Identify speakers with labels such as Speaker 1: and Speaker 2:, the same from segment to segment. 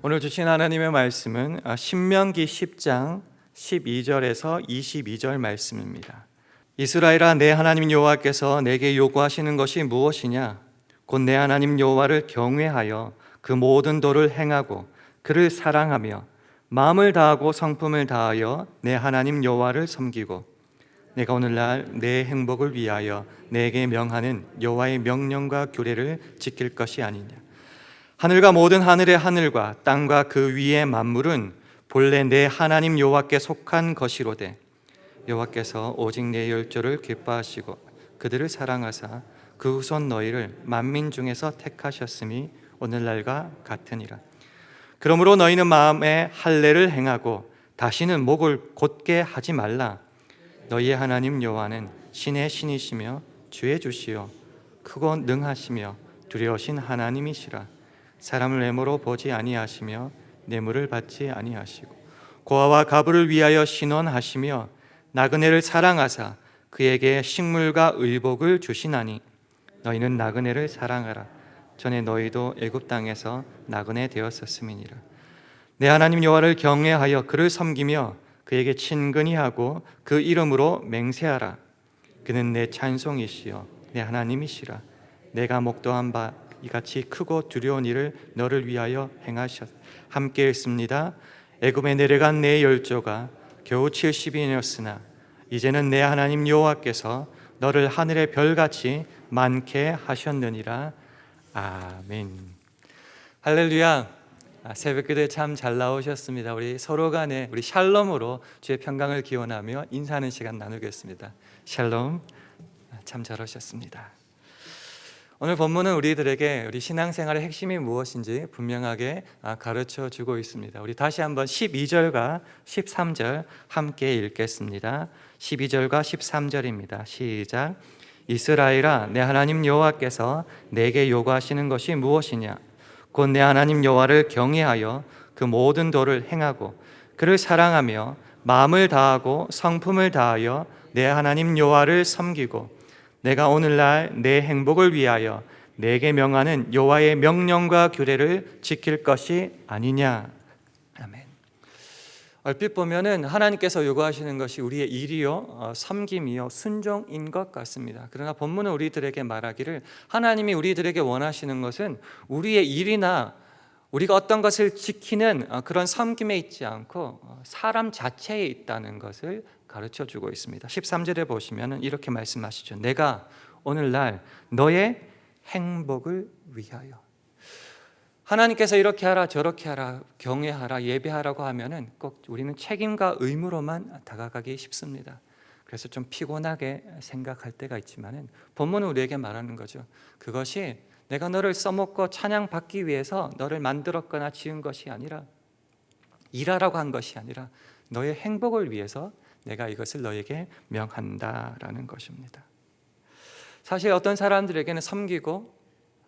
Speaker 1: 오늘 주신 하나님의 말씀은 신명기 10장 12절에서 22절 말씀입니다. 이스라엘아, 내 하나님 여호와께서 내게 요구하시는 것이 무엇이냐? 곧 내 하나님 여호와를 경외하여 그 모든 도를 행하고 그를 사랑하며 마음을 다하고 성품을 다하여 내 하나님 여호와를 섬기고 내가 오늘날 내 행복을 위하여 내게 명하는 여호와의 명령과 규례를 지킬 것이 아니냐. 하늘과 모든 하늘의 하늘과 땅과 그 위의 만물은 본래 내 하나님 여호와께 속한 것이로되 여호와께서 오직 내 열조를 기뻐하시고 그들을 사랑하사 그 후손 너희를 만민 중에서 택하셨음이 오늘날과 같으니라. 그러므로 너희는 마음에 할례를 행하고 다시는 목을 곧게 하지 말라. 너희의 하나님 여호와는 신의 신이시며 주의 주시요 크고 능하시며 두려우신 하나님이시라. 사람을 외모로 보지 아니하시며 뇌물을 받지 아니하시고 고아와 가부를 위하여 신원하시며 나그네를 사랑하사 그에게 식물과 의복을 주시나니 너희는 나그네를 사랑하라. 전에 너희도 애굽 땅에서 나그네 되었었음이니라. 내 하나님 여호와를 경외하여 그를 섬기며 그에게 친근히 하고 그 이름으로 맹세하라. 그는 내 찬송이시여 내 하나님이시라. 내가 목도한 바 이같이 크고 두려운 일을 너를 위하여 행하셨. 함께 했습니다. 애굽에 내려간 내 열조가 겨우 70인이었으나 이제는 내 하나님 여호와께서 너를 하늘의 별같이 많게 하셨느니라. 아멘. 할렐루야. 새벽기도에 참 잘 나오셨습니다. 우리 서로 간에 우리 샬롬으로 주의 평강을 기원하며 인사하는 시간 나누겠습니다. 샬롬. 참 잘하셨습니다. 오늘 본문은 우리들에게 우리 신앙생활의 핵심이 무엇인지 분명하게 가르쳐 주고 있습니다. 우리 다시 한번 12절과 13절 함께 읽겠습니다. 12절과 13절입니다. 시작. 이스라엘아, 내 하나님 여호와께서 내게 요구하시는 것이 무엇이냐? 곧 내 하나님 여호와를 경외하여 그 모든 도를 행하고 그를 사랑하며 마음을 다하고 성품을 다하여 내 하나님 여호와를 섬기고 내가 오늘날 내 행복을 위하여 내게 명하는 여호와의 명령과 규례를 지킬 것이 아니냐. 아멘. 얼핏 보면은 하나님께서 요구하시는 것이 우리의 일이요 섬김이요 순종인 것 같습니다. 그러나 본문은 우리들에게 말하기를 하나님이 우리들에게 원하시는 것은 우리의 일이나 우리가 어떤 것을 지키는 그런 섬김에 있지 않고 사람 자체에 있다는 것을 가르쳐주고 있습니다. 13절에 보시면 이렇게 말씀하시죠. 내가 오늘날 너의 행복을 위하여. 하나님께서 이렇게 하라 저렇게 하라 경외하라 예배하라고 하면은 꼭 우리는 책임과 의무로만 다가가기 쉽습니다. 그래서 좀 피곤하게 생각할 때가 있지만은 본문은 우리에게 말하는 거죠. 그것이 내가 너를 써먹고 찬양받기 위해서 너를 만들었거나 지은 것이 아니라 일하라고 한 것이 아니라 너의 행복을 위해서 내가 이것을 너에게 명한다라는 것입니다. 사실 어떤 사람들에게는 섬기고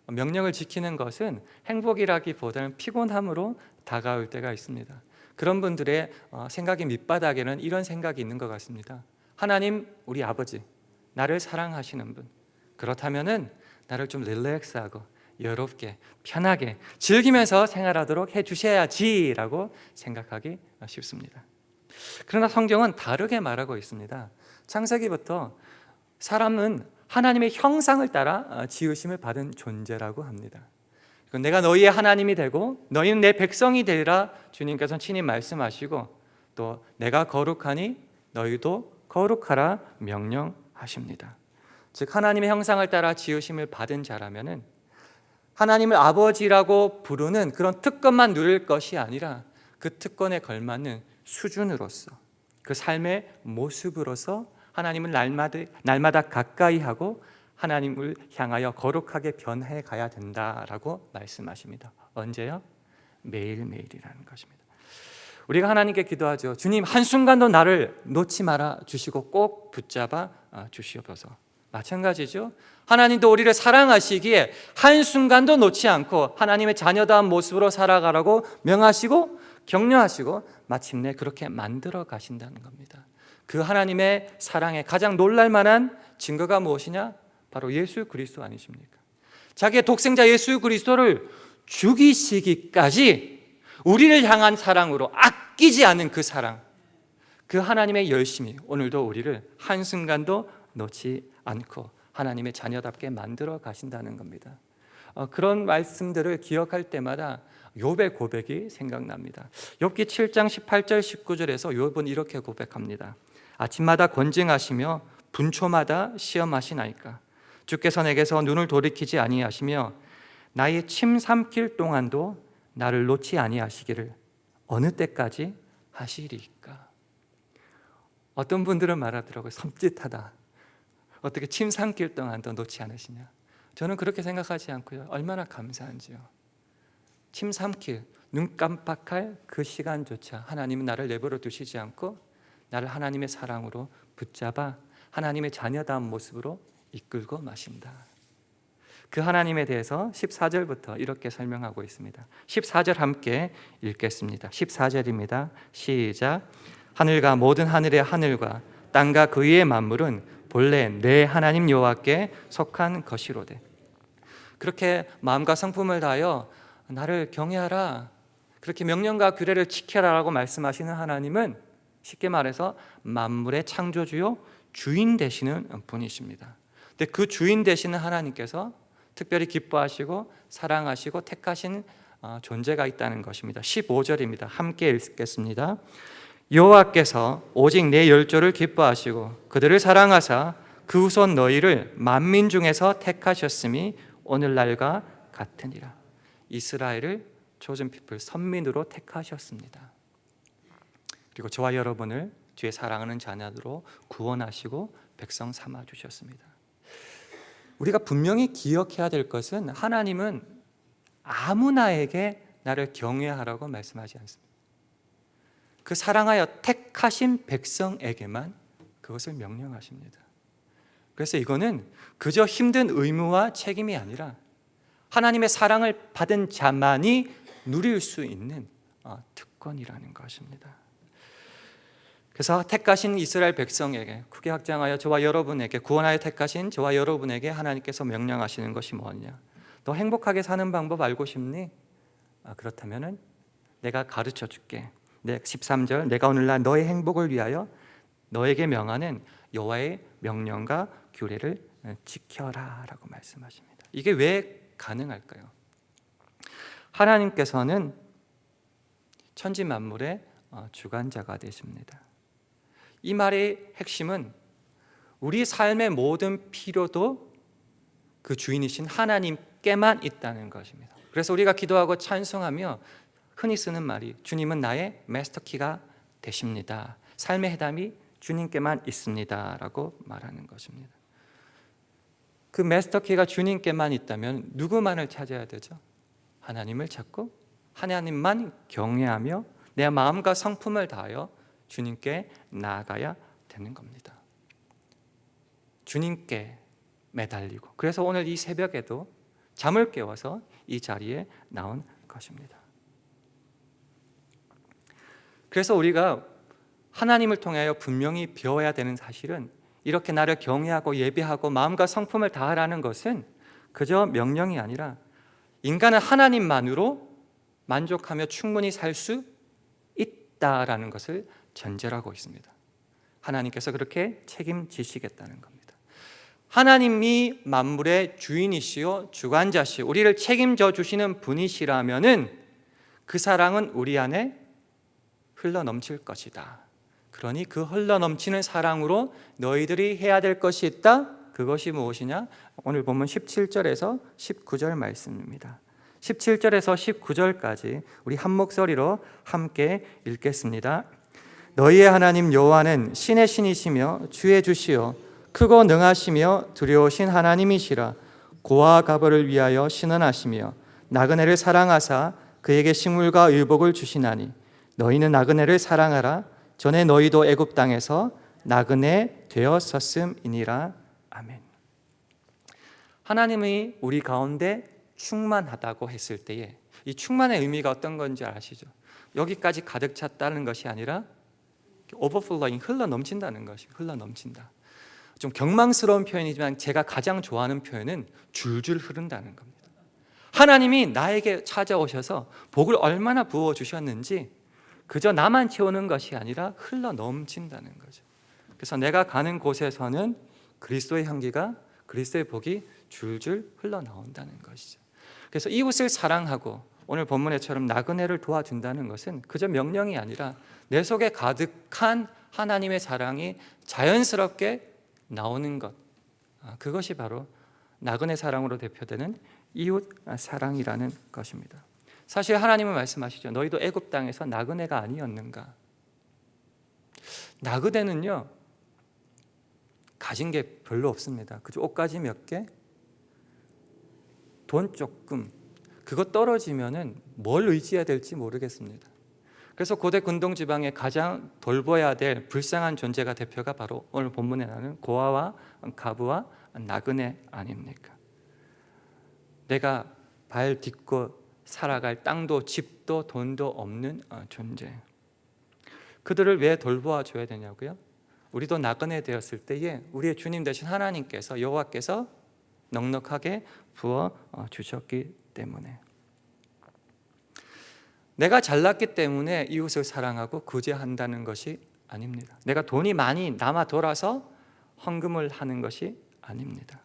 Speaker 1: 명령을 지키는 것은 행복이라기보다는 피곤함으로 다가올 때가 있습니다. 그런 분들의 생각의 밑바닥에는 이런 생각이 있는 것 같습니다. 하나님, 우리 아버지, 나를 사랑하시는 분, 그렇다면은 나를 좀 릴렉스하고 여롭게 편하게 즐기면서 생활하도록 해주셔야지라고 생각하기 쉽습니다. 그러나 성경은 다르게 말하고 있습니다. 창세기부터 사람은 하나님의 형상을 따라 지으심을 받은 존재라고 합니다. 내가 너희의 하나님이 되고 너희는 내 백성이 되리라 주님께서는 친히 말씀하시고 또 내가 거룩하니 너희도 거룩하라 명령하십니다. 즉 하나님의 형상을 따라 지으심을 받은 자라면은 하나님을 아버지라고 부르는 그런 특권만 누릴 것이 아니라 그 특권에 걸맞는 수준으로서 그 삶의 모습으로서 하나님을 날마다 가까이 하고 하나님을 향하여 거룩하게 변해 가야 된다라고 말씀하십니다. 언제요? 매일매일이라는 것입니다. 우리가 하나님께 기도하죠. 주님, 한순간도 나를 놓지 말아 주시고 꼭 붙잡아 주시옵소서. 마찬가지죠. 하나님도 우리를 사랑하시기에 한순간도 놓지 않고 하나님의 자녀다운 모습으로 살아가라고 명하시고 격려하시고 마침내 그렇게 만들어 가신다는 겁니다. 그 하나님의 사랑에 가장 놀랄만한 증거가 무엇이냐? 바로 예수 그리스도 아니십니까? 자기의 독생자 예수 그리스도를 죽이시기까지 우리를 향한 사랑으로 아끼지 않은 그 사랑, 그 하나님의 열심이 오늘도 우리를 한순간도 놓지 않고 하나님의 자녀답게 만들어 가신다는 겁니다. 그런 말씀들을 기억할 때마다 욥의 고백이 생각납니다. 욥기 7장 18절 19절에서 욥은 이렇게 고백합니다. 아침마다 권징하시며 분초마다 시험하시나이까. 주께서 내게서 눈을 돌이키지 아니하시며 나의 침 삼킬 동안도 나를 놓지 아니하시기를 어느 때까지 하시리까. 어떤 분들은 말하더라고요. 섬찟하다. 어떻게 침 삼킬 동안도 놓지 않으시냐. 저는 그렇게 생각하지 않고요. 얼마나 감사한지요. 침 삼킬, 눈 깜빡할 그 시간조차 하나님은 나를 내버려 두시지 않고 나를 하나님의 사랑으로 붙잡아 하나님의 자녀다운 모습으로 이끌고 마신다. 그 하나님에 대해서 14절부터 이렇게 설명하고 있습니다. 14절 함께 읽겠습니다. 14절입니다. 시작. 하늘과 모든 하늘의 하늘과 땅과 그 위의 만물은 본래 내 하나님 여호와께 속한 것이로되. 그렇게 마음과 성품을 다하여 나를 경외하라, 그렇게 명령과 규례를 지켜라라고 말씀하시는 하나님은 쉽게 말해서 만물의 창조주요 주인 되시는 분이십니다. 근데 그 주인 되시는 하나님께서 특별히 기뻐하시고 사랑하시고 택하신 존재가 있다는 것입니다. 15절입니다. 함께 읽겠습니다. 여호와께서 오직 내 열조를 기뻐하시고 그들을 사랑하사 그 후손 너희를 만민 중에서 택하셨음이 오늘날과 같으니라. 이스라엘을 chosen people, 선민으로 택하셨습니다. 그리고 저와 여러분을 주의 사랑하는 자녀로 구원하시고 백성 삼아 주셨습니다. 우리가 분명히 기억해야 될 것은 하나님은 아무나에게 나를 경외하라고 말씀하지 않습니다. 그 사랑하여 택하신 백성에게만 그것을 명령하십니다. 그래서 이거는 그저 힘든 의무와 책임이 아니라 하나님의 사랑을 받은 자만이 누릴 수 있는 특권이라는 것입니다. 그래서 택하신 이스라엘 백성에게, 크게 확장하여 저와 여러분에게, 구원하여 택하신 저와 여러분에게 하나님께서 명령하시는 것이 뭐냐? 너 행복하게 사는 방법 알고 싶니? 그렇다면 내가 가르쳐 줄게. 13절, 내가 오늘날 너의 행복을 위하여 너에게 명하는 여호와의 명령과 규례를 지켜라 라고 말씀하십니다. 이게 왜 가능할까요? 하나님께서는 천지 만물의 주관자가 되십니다. 이 말의 핵심은 우리 삶의 모든 필요도 그 주인이신 하나님께만 있다는 것입니다. 그래서 우리가 기도하고 찬송하며 흔히 쓰는 말이 주님은 나의 마스터키가 되십니다. 삶의 해답이 주님께만 있습니다 라고 말하는 것입니다. 그 마스터키가 주님께만 있다면 누구만을 찾아야 되죠? 하나님을 찾고 하나님만 경외하며 내 마음과 성품을 다하여 주님께 나아가야 되는 겁니다. 주님께 매달리고, 그래서 오늘 이 새벽에도 잠을 깨워서 이 자리에 나온 것입니다. 그래서 우리가 하나님을 통하여 분명히 배워야 되는 사실은 이렇게 나를 경외하고 예배하고 마음과 성품을 다하라는 것은 그저 명령이 아니라 인간은 하나님만으로 만족하며 충분히 살 수 있다라는 것을 전제로 하고 있습니다. 하나님께서 그렇게 책임지시겠다는 겁니다. 하나님이 만물의 주인이시요 주관자시요 우리를 책임져 주시는 분이시라면은 그 사랑은 우리 안에 흘러넘칠 것이다. 그러니 그 흘러넘치는 사랑으로 너희들이 해야 될 것이 있다. 그것이 무엇이냐? 오늘 보면 17절에서 19절 말씀입니다. 17절에서 19절까지 우리 한 목소리로 함께 읽겠습니다. 너희의 하나님 여호와는 신의 신이시며 주의 주시요 크고 능하시며 두려우신 하나님이시라. 고아 가버를 위하여 신원하시며 나그네를 사랑하사 그에게 식물과 의복을 주시나니 너희는 나그네를 사랑하라. 전에 너희도 애굽 땅에서 나그네 되었었음이니라. 아멘. 하나님이 우리 가운데 충만하다고 했을 때에 이 충만의 의미가 어떤 건지 아시죠? 여기까지 가득 찼다는 것이 아니라 overflowing, 흘러넘친다는 것이 흘러넘친다. 좀 경망스러운 표현이지만 제가 가장 좋아하는 표현은 줄줄 흐른다는 겁니다. 하나님이 나에게 찾아오셔서 복을 얼마나 부어주셨는지 그저 나만 채우는 것이 아니라 흘러 넘친다는 거죠. 그래서 내가 가는 곳에서는 그리스도의 향기가, 그리스도의 복이 줄줄 흘러나온다는 것이죠. 그래서 이웃을 사랑하고 오늘 본문에처럼 나그네를 도와준다는 것은 그저 명령이 아니라 내 속에 가득한 하나님의 사랑이 자연스럽게 나오는 것, 그것이 바로 나그네 사랑으로 대표되는 이웃 사랑이라는 것입니다. 사실 하나님은 말씀하시죠. 너희도 애굽 땅에서 나그네가 아니었는가. 나그네는요 가진 게 별로 없습니다. 그저 옷가지 몇 개, 돈 조금, 그거 떨어지면은 뭘 의지해야 될지 모르겠습니다. 그래서 고대 근동 지방에 가장 돌봐야 될 불쌍한 존재가 대표가 바로 오늘 본문에 나오는 고아와 가부와 나그네 아닙니까? 내가 발 딛고 살아갈 땅도 집도 돈도 없는 존재. 그들을 왜 돌보아줘야 되냐고요? 우리도 나그네 되었을 때에 우리의 주님 되신 하나님께서, 여호와께서 넉넉하게 부어 주셨기 때문에. 내가 잘났기 때문에 이웃을 사랑하고 구제한다는 것이 아닙니다. 내가 돈이 많이 남아 돌아서 헌금을 하는 것이 아닙니다.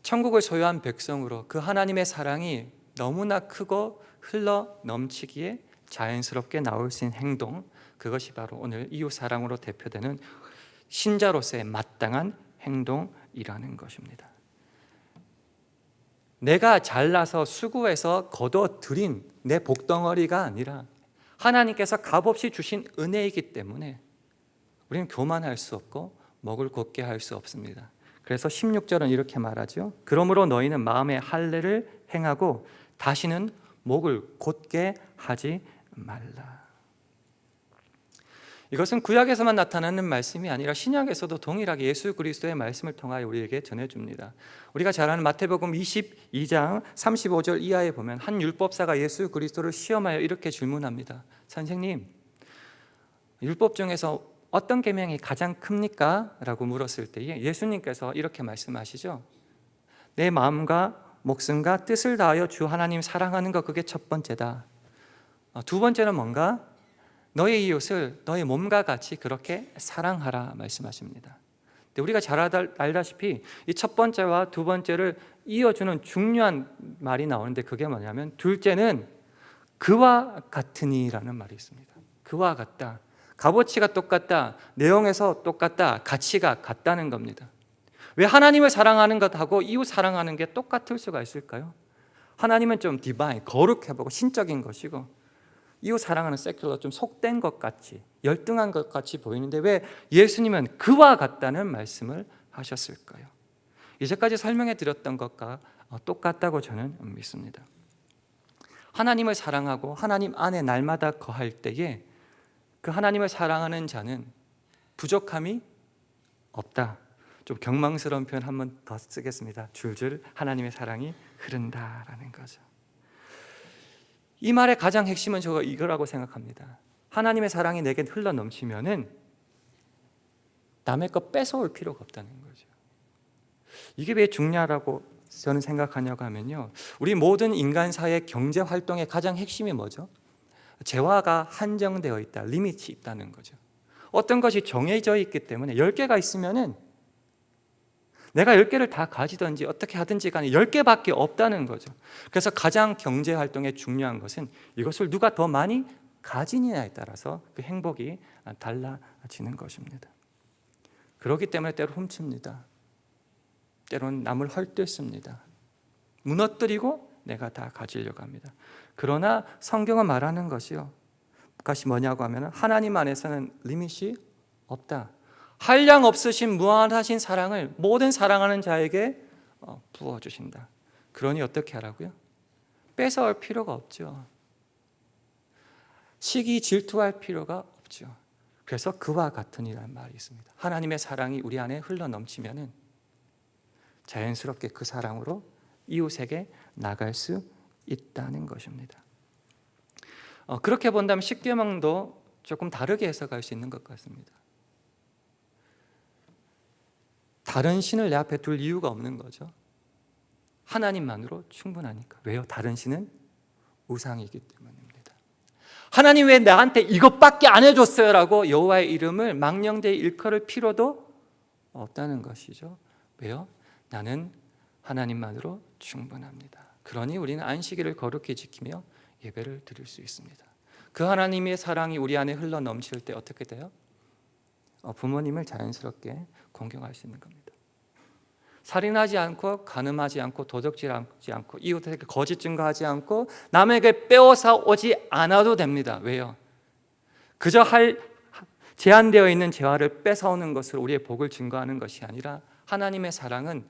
Speaker 1: 천국을 소유한 백성으로 그 하나님의 사랑이 너무나 크고 흘러 넘치기에 자연스럽게 나올 수 있는 행동, 그것이 바로 오늘 이웃 사랑으로 대표되는 신자로서의 마땅한 행동이라는 것입니다. 내가 잘나서 수고해서 거둬들인 내 복덩어리가 아니라 하나님께서 값없이 주신 은혜이기 때문에 우리는 교만할 수 없고 목을 곧게 할 수 없습니다. 그래서 16절은 이렇게 말하죠. 그러므로 너희는 마음에 할례를 행하고 다시는 목을 곧게 하지 말라. 이것은 구약에서만 나타나는 말씀이 아니라 신약에서도 동일하게 예수 그리스도의 말씀을 통하여 우리에게 전해줍니다. 우리가 잘 아는 마태복음 22장 35절 이하에 보면 한 율법사가 예수 그리스도를 시험하여 이렇게 질문합니다. 선생님, 율법 중에서 어떤 계명이 가장 큽니까? 라고 물었을 때에 예수님께서 이렇게 말씀하시죠. 내 마음과 목숨과 뜻을 다하여 주 하나님 사랑하는 것, 그게 첫 번째다. 두 번째는 뭔가? 너의 이웃을 너의 몸과 같이 그렇게 사랑하라 말씀하십니다. 근데 우리가 잘 알다시피 이 첫 번째와 두 번째를 이어주는 중요한 말이 나오는데 그게 뭐냐면 둘째는 그와 같으니라는 말이 있습니다. 그와 같다. 값어치가 똑같다. 내용에서 똑같다. 가치가 같다는 겁니다. 왜 하나님을 사랑하는 것하고 이웃 사랑하는 게 똑같을 수가 있을까요? 하나님은 좀 디바인, 거룩해보고 신적인 것이고 이웃 사랑하는 세큘러, 좀 속된 것 같이, 열등한 것 같이 보이는데 왜 예수님은 그와 같다는 말씀을 하셨을까요? 이제까지 설명해 드렸던 것과 똑같다고 저는 믿습니다. 하나님을 사랑하고 하나님 안에 날마다 거할 때에 그 하나님을 사랑하는 자는 부족함이 없다. 좀 경망스러운 표현 한 번 더 쓰겠습니다. 줄줄 하나님의 사랑이 흐른다라는 거죠. 이 말의 가장 핵심은 저 이거라고 생각합니다. 하나님의 사랑이 내게 흘러 넘치면은 남의 거 뺏어올 필요가 없다는 거죠. 이게 왜 중요하다고 저는 생각하냐고 하면요, 우리 모든 인간사의 경제 활동의 가장 핵심이 뭐죠? 재화가 한정되어 있다, 리밋이 있다는 거죠. 어떤 것이 정해져 있기 때문에 10개가 있으면은 내가 10개를 다 가지든지 어떻게 하든지 간에 10개밖에 없다는 거죠. 그래서 가장 경제 활동에 중요한 것은 이것을 누가 더 많이 가지느냐에 따라서 그 행복이 달라지는 것입니다. 그렇기 때문에 때로 훔칩니다. 때로는 남을 헐뜯습니다. 무너뜨리고 내가 다 가지려고 합니다. 그러나 성경은 말하는 것이요, 그것이 뭐냐고 하면 하나님 안에서는 리밋이 없다. 한량 없으신 무한하신 사랑을 모든 사랑하는 자에게 부어주신다. 그러니 어떻게 하라고요? 뺏어올 필요가 없죠. 시기 질투할 필요가 없죠. 그래서 그와 같으니라는 말이 있습니다. 하나님의 사랑이 우리 안에 흘러 넘치면은 자연스럽게 그 사랑으로 이웃에게 나갈 수 있다는 것입니다. 그렇게 본다면 십계명도 조금 다르게 해석할 수 있는 것 같습니다. 다른 신을 내 앞에 둘 이유가 없는 거죠. 하나님만으로 충분하니까. 왜요? 다른 신은 우상이기 때문입니다. 하나님 왜 나한테 이것밖에 안 해줬어요? 라고 여호와의 이름을 망령되이 일컬을 필요도 없다는 것이죠. 왜요? 나는 하나님만으로 충분합니다. 그러니 우리는 안식일을 거룩히 지키며 예배를 드릴 수 있습니다. 그 하나님의 사랑이 우리 안에 흘러 넘칠 때 어떻게 돼요? 부모님을 자연스럽게 공경할 수 있는 겁니다. 살인하지 않고, 간음하지 않고, 도적질하지 않고, 이웃에게 거짓 증거하지 않고, 남에게 빼앗아 오지 않아도 됩니다. 왜요? 그저 제한되어 있는 재화를 뺏어오는 것으로 우리의 복을 증거하는 것이 아니라 하나님의 사랑은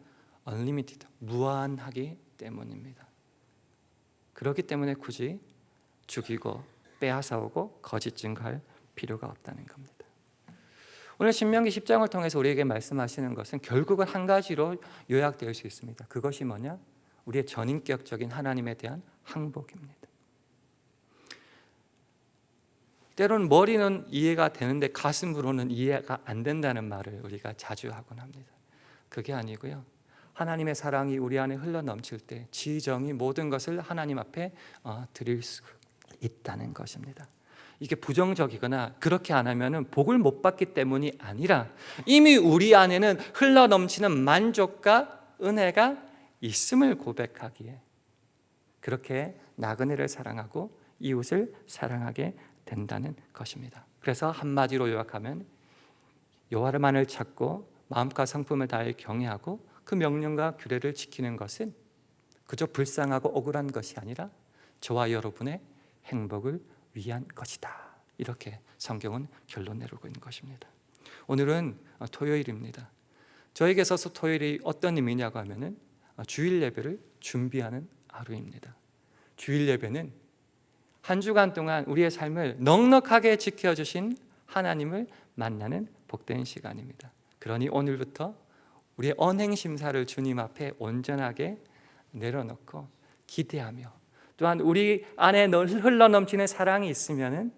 Speaker 1: unlimited, 무한하기 때문입니다. 그렇기 때문에 굳이 죽이고 빼앗아오고 거짓 증거할 필요가 없다는 겁니다. 오늘 신명기 10장을 통해서 우리에게 말씀하시는 것은 결국은 한 가지로 요약될 수 있습니다. 그것이 뭐냐? 우리의 전인격적인 하나님에 대한 항복입니다. 때로는 머리는 이해가 되는데 가슴으로는 이해가 안 된다는 말을 우리가 자주 하곤 합니다. 그게 아니고요, 하나님의 사랑이 우리 안에 흘러넘칠 때 지정이 모든 것을 하나님 앞에 드릴 수 있다는 것입니다. 이게 부정적이거나 그렇게 안 하면 복을 못 받기 때문이 아니라 이미 우리 안에는 흘러넘치는 만족과 은혜가 있음을 고백하기에 그렇게 나그네를 사랑하고 이웃을 사랑하게 된다는 것입니다. 그래서 한마디로 요약하면 여호와만을 찾고 마음과 성품을 다해 경외하고 그 명령과 규례를 지키는 것은 그저 불쌍하고 억울한 것이 아니라 저와 여러분의 행복을 위한 것이다. 이렇게 성경은 결론 내리고 있는 것입니다. 오늘은 토요일입니다. 저에게 있어서 토요일이 어떤 의미냐고 하면은 주일 예배를 준비하는 하루입니다. 주일 예배는 한 주간 동안 우리의 삶을 넉넉하게 지켜주신 하나님을 만나는 복된 시간입니다. 그러니 오늘부터 우리의 언행심사를 주님 앞에 온전하게 내려놓고 기대하며, 또한 우리 안에 흘러넘치는 사랑이 있으면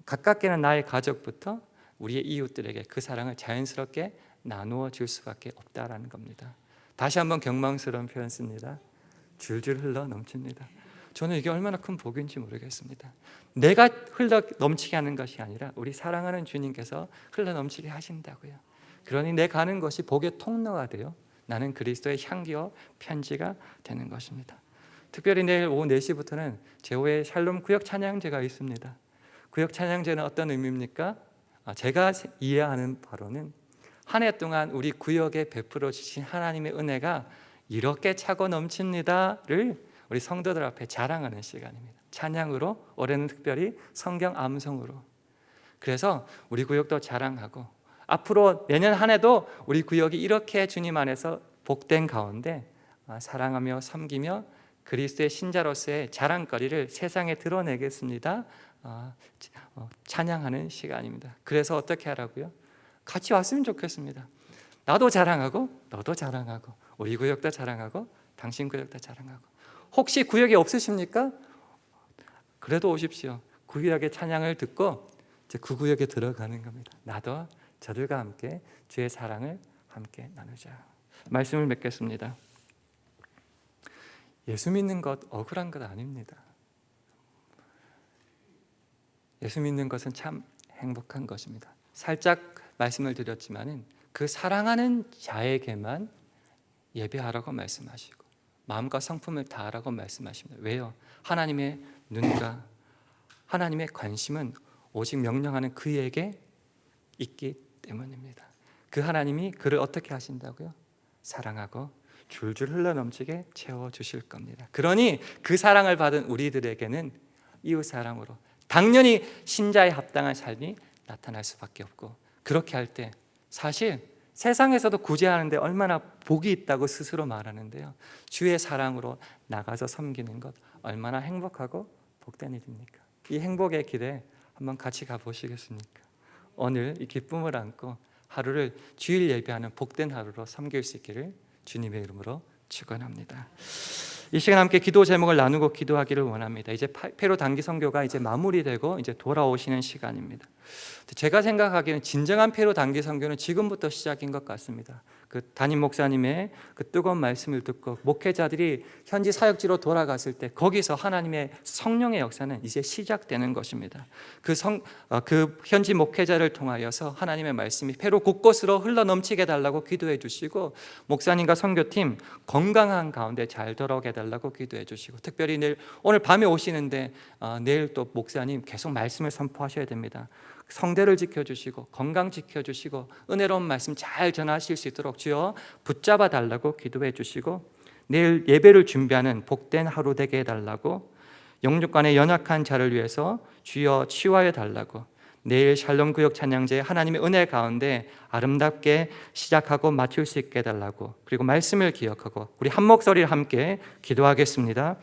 Speaker 1: 가깝게는 나의 가족부터 우리의 이웃들에게 그 사랑을 자연스럽게 나누어 줄 수밖에 없다라는 겁니다. 다시 한번 경망스러운 표현 씁니다. 줄줄 흘러 넘칩니다. 저는 이게 얼마나 큰 복인지 모르겠습니다. 내가 흘러 넘치게 하는 것이 아니라 우리 사랑하는 주님께서 흘러 넘치게 하신다고요. 그러니 내 가는 것이 복의 통로가 되어 나는 그리스도의 향기와 편지가 되는 것입니다. 특별히 내일 오후 4시부터는 제5의 샬롬 구역 찬양제가 있습니다. 구역 찬양제는 어떤 의미입니까? 제가 이해하는 바로는 한 해 동안 우리 구역에 베풀어 주신 하나님의 은혜가 이렇게 차고 넘칩니다를 우리 성도들 앞에 자랑하는 시간입니다. 찬양으로, 올해는 특별히 성경 암송으로. 그래서 우리 구역도 자랑하고 앞으로 내년 한 해도 우리 구역이 이렇게 주님 안에서 복된 가운데 사랑하며 섬기며 그리스도의 신자로서의 자랑거리를 세상에 드러내겠습니다. 찬양하는 시간입니다. 그래서 어떻게 하라고요? 같이 왔으면 좋겠습니다. 나도 자랑하고 너도 자랑하고 우리 구역도 자랑하고 당신 구역도 자랑하고. 혹시 구역이 없으십니까? 그래도 오십시오. 구역의 찬양을 듣고 이제 그 구역에 들어가는 겁니다. 나도 저들과 함께 주의 사랑을 함께 나누자. 말씀을 맺겠습니다. 예수 믿는 것 억울한 것 아닙니다. 예수 믿는 것은 참 행복한 것입니다. 살짝 말씀을 드렸지만은 그 사랑하는 자에게만 예배하라고 말씀하시고 마음과 성품을 다하라고 말씀하십니다. 왜요? 하나님의 눈과 하나님의 관심은 오직 명령하는 그에게 있기 때문입니다. 그 하나님이 그를 어떻게 하신다고요? 사랑하고 줄줄 흘러넘치게 채워주실 겁니다. 그러니 그 사랑을 받은 우리들에게는 이웃 사랑으로 당연히 신자에 합당한 삶이 나타날 수밖에 없고, 그렇게 할 때 사실 세상에서도 구제하는데 얼마나 복이 있다고 스스로 말하는데요, 주의 사랑으로 나가서 섬기는 것 얼마나 행복하고 복된 일입니까? 이 행복의 길에 한번 같이 가보시겠습니까? 오늘 이 기쁨을 안고 하루를 주일 예배하는 복된 하루로 섬길 수 있기를 주님의 이름으로 축원합니다. 이 시간 함께 기도 제목을 나누고 기도하기를 원합니다. 이제 페루 단기 선교가 이제 마무리되고 이제 돌아오시는 시간입니다. 제가 생각하기에는 진정한 페루 단기 선교는 지금부터 시작인 것 같습니다. 그 담임 목사님의 그 뜨거운 말씀을 듣고 목회자들이 현지 사역지로 돌아갔을 때 거기서 하나님의 성령의 역사는 이제 시작되는 것입니다. 그 현지 목회자를 통하여서 하나님의 말씀이 페루 곳곳으로 흘러 넘치게 달라고 기도해 주시고, 목사님과 선교팀 건강한 가운데 잘 돌아오게 달라고 기도해 주시고, 특별히 오늘 밤에 오시는데 내일 또 목사님 계속 말씀을 선포하셔야 됩니다. 성대를 지켜주시고 건강 지켜주시고 은혜로운 말씀 잘 전하실 수 있도록 주여 붙잡아 달라고 기도해 주시고, 내일 예배를 준비하는 복된 하루 되게 해달라고, 영육간의 연약한 자를 위해서 주여 치유하여 달라고, 내일 샬롬 구역 찬양제 하나님의 은혜 가운데 아름답게 시작하고 마칠 수 있게 해달라고, 그리고 말씀을 기억하고 우리 한 목소리를 함께 기도하겠습니다.